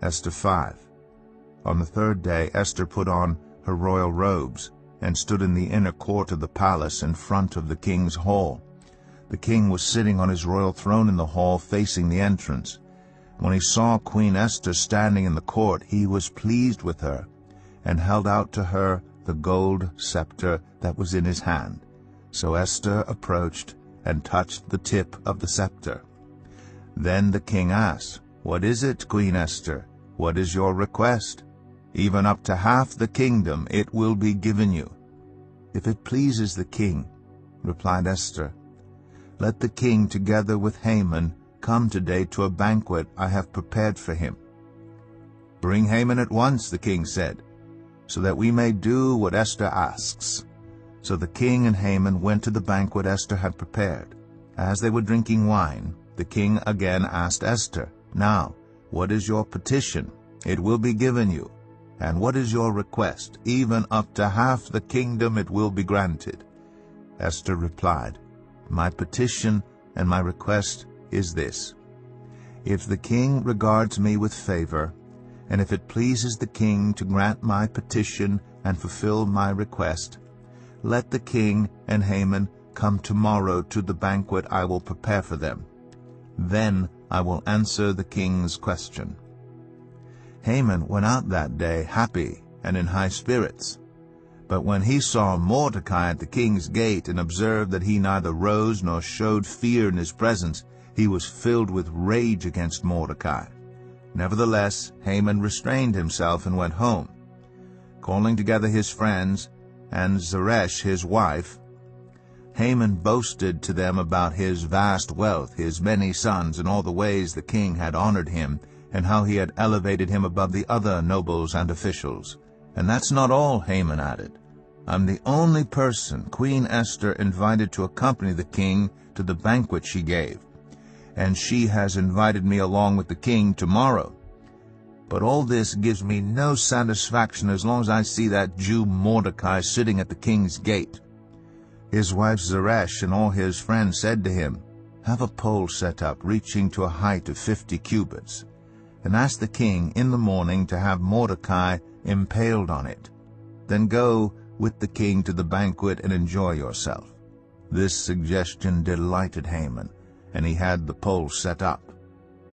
Esther 5. On the third day Esther put on her royal robes, and stood in the inner court of the palace in front of the king's hall. The king was sitting on his royal throne in the hall facing the entrance. When he saw Queen Esther standing in the court, he was pleased with her, and held out to her the gold scepter that was in his hand. So Esther approached and touched the tip of the scepter. Then the king asked, "What is it, Queen Esther? What is your request? Even up to half the kingdom it will be given you." "If it pleases the king," replied Esther, "let the king together with Haman come today to a banquet I have prepared for him." "Bring Haman at once," the king said, "so that we may do what Esther asks." So the king and Haman went to the banquet Esther had prepared. As they were drinking wine, the king again asked Esther, "Now, what is your petition? It will be given you. And what is your request? Even up to half the kingdom it will be granted." Esther replied, "My petition and my request is this. If the king regards me with favor, and if it pleases the king to grant my petition and fulfill my request, let the king and Haman come tomorrow to the banquet I will prepare for them. Then I will answer the king's question." Haman went out that day happy and in high spirits. But when he saw Mordecai at the king's gate and observed that he neither rose nor showed fear in his presence, he was filled with rage against Mordecai. Nevertheless, Haman restrained himself and went home. Calling together his friends and Zeresh his wife, Haman boasted to them about his vast wealth, his many sons, and all the ways the king had honored him, and how he had elevated him above the other nobles and officials. "And that's not all," Haman added. "I'm the only person Queen Esther invited to accompany the king to the banquet she gave, and she has invited me along with the king tomorrow. But all this gives me no satisfaction as long as I see that Jew Mordecai sitting at the king's gate." His wife Zeresh and all his friends said to him, "Have a pole set up reaching to a height of 50 cubits, and ask the king in the morning to have Mordecai impaled on it. Then go with the king to the banquet and enjoy yourself." This suggestion delighted Haman, and he had the pole set up.